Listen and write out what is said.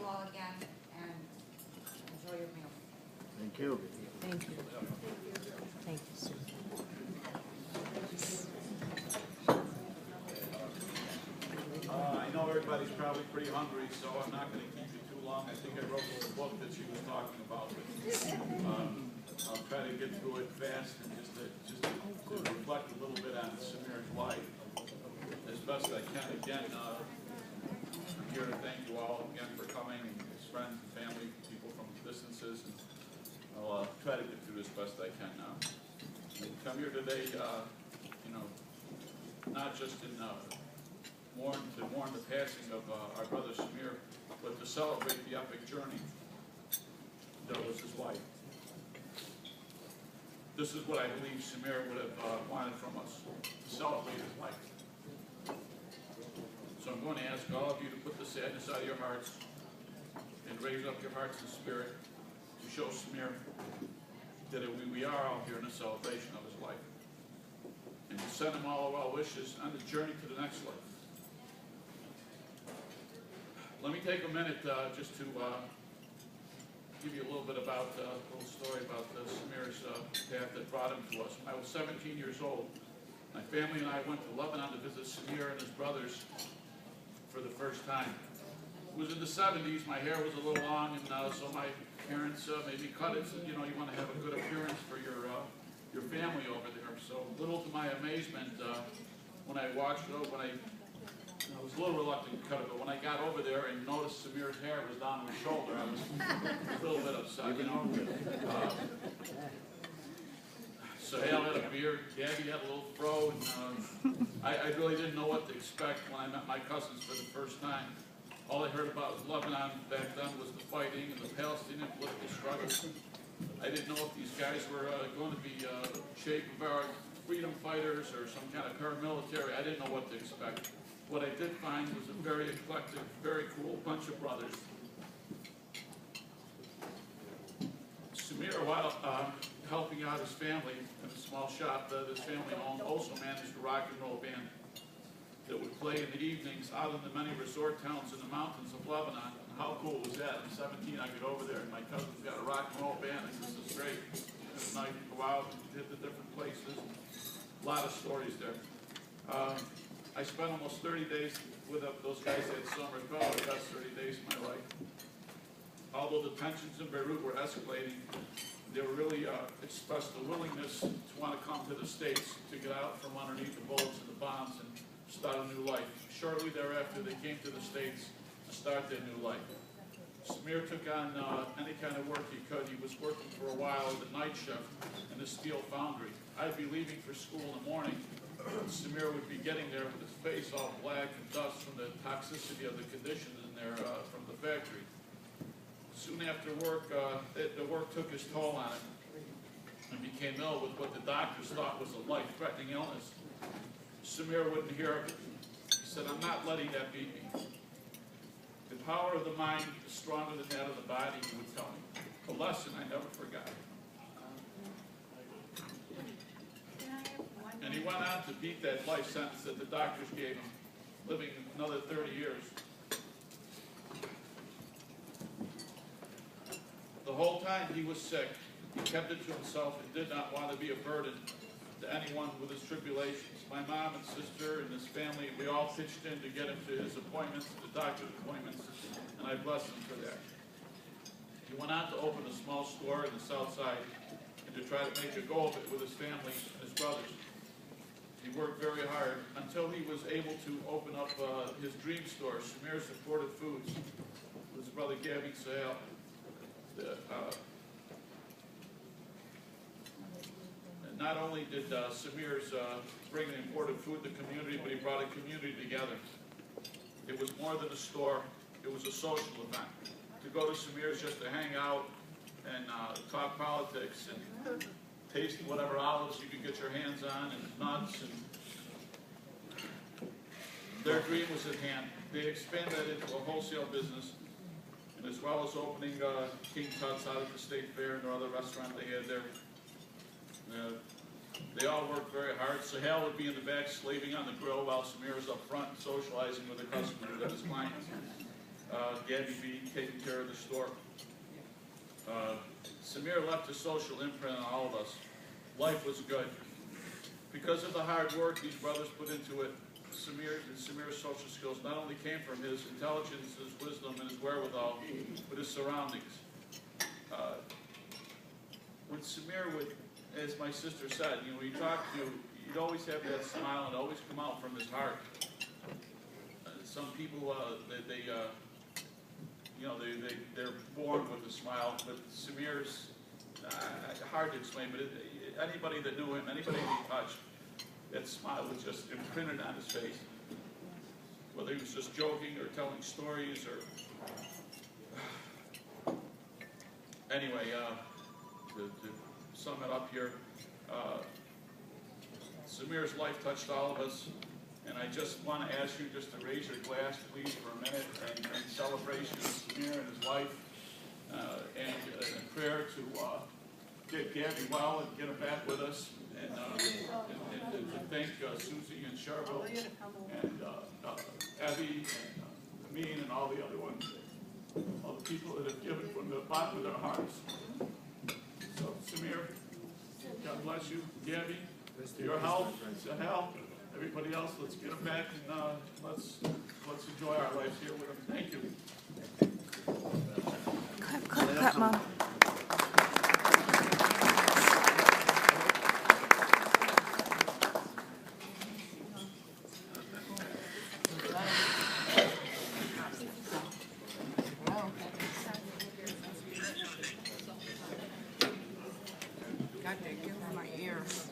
all again, and enjoy your meal. Thank you. Thank you. Thank you, Susan. I know everybody's probably pretty hungry, so I'm not going to keep you too long. I think I wrote a little book that she was talking about. But, I'll try to get through it fast and just to reflect a little bit on Samir's life as best I can. Again, I'm here to thank you all again for coming, and his friends and family, people from distances. And I'll try to get through this best I can now. Come here today, not just in to mourn the passing of our brother Samir, but to celebrate the epic journey that was his life. This is what I believe Samir would have wanted from us, to celebrate his life. So I'm going to ask all of you to put the sadness out of your hearts and raise up your hearts and spirit to show Samir that we are all here in a celebration of his life, and to send him all of our wishes on the journey to the next life. Let me take a minute just to give you a little bit about a little story about Samir's path that brought him to us. When I was 17 years old, my family and I went to Lebanon to visit Samir and his brothers for the first time. It was in the 70s. My hair was a little long, and so my parents made me cut it. So, you want to have a good appearance for your family over there. So, little to my amazement, when I watched it, I was a little reluctant to cut it, but when I got over there and noticed Samir's hair was down his shoulder, I was a little bit upset, So Hale had a beard, Gabby had a little fro, and I really didn't know what to expect when I met my cousins for the first time. All I heard about Lebanon back then was the fighting and the Palestinian political struggles. I didn't know if these guys were going to be shape of our freedom fighters or some kind of paramilitary. I didn't know what to expect. What I did find was a very eclectic, very cool bunch of brothers. Samir, while helping out his family in a small shop that his family owned, also managed a rock and roll band that would play in the evenings out in the many resort towns in the mountains of Lebanon. And how cool was that? I'm 17, I get over there, and my cousin's got a rock and roll band. I said, this is great. At night, you go out and hit the different places. A lot of stories there. I spent almost 30 days with those guys at Summer, probably the best 30 days of my life. Although the tensions in Beirut were escalating, they were really expressed the willingness to want to come to the States to get out from underneath the bullets and the bombs and start a new life. Shortly thereafter, they came to the States to start their new life. Samir took on any kind of work he could. He was working for a while at the night shift in a steel foundry. I'd be leaving for school in the morning. Samir would be getting there with his face all black and dust from the toxicity of the conditions in there from the factory. Soon after work, the work took its toll on him and became ill with what the doctors thought was a life-threatening illness. Samir wouldn't hear of it. He said, I'm not letting that beat me. The power of the mind is stronger than that of the body, he would tell me. A lesson I never forgot. And he went on to beat that life sentence that the doctors gave him, living another 30 years. The whole time he was sick, he kept it to himself and did not want to be a burden to anyone with his tribulations. My mom and sister and his family, we all pitched in to get him to his appointments, the doctor's appointments, and I blessed him for that. He went on to open a small store in the south side and to try to make a go of it with his family and his brothers. He worked very hard until he was able to open up his dream store, Samir Supported Foods, with his brother Gabby Sahel. Not only did Samir's bring imported food to the community, but he brought a community together. It was more than a store, it was a social event. To go to Samir's just to hang out and talk politics and taste whatever olives you could get your hands on and nuts. And their dream was at hand. They expanded into a wholesale business, and as well as opening King Tut's out at the State Fair and their other restaurant they had there. They all worked very hard. Sahel would be in the back slaving on the grill while Samir was up front socializing with the customers and his clients. Gabby B taking care of the store. Samir left a social imprint on all of us. Life was good. Because of the hard work these brothers put into it, Samir's social skills not only came from his intelligence, his wisdom, and his wherewithal, but his surroundings. When Samir would, as my sister said, when you talk to, you'd always have that smile and always come out from his heart. Some people, they're born with a smile, but Samir's hard to explain. But anybody that knew him, anybody that he touched, that smile was just imprinted on his face. Whether he was just joking or telling stories or anyway, to sum it up here, Samir's life touched all of us. And I just want to ask you just to raise your glass, please, for a minute, in celebration of Samir and his wife, and in prayer to get Gabby well and get her back with us, and to thank Susie and Cheryl and Abby and Amin and all the other ones, all the people that have given from the bottom of their hearts. So, Samir, God bless you. Gabby, your health, to help. Everybody else, let's get them back and let's enjoy our lives here with them. Thank you. Clap, Mom. God, they give her my ears.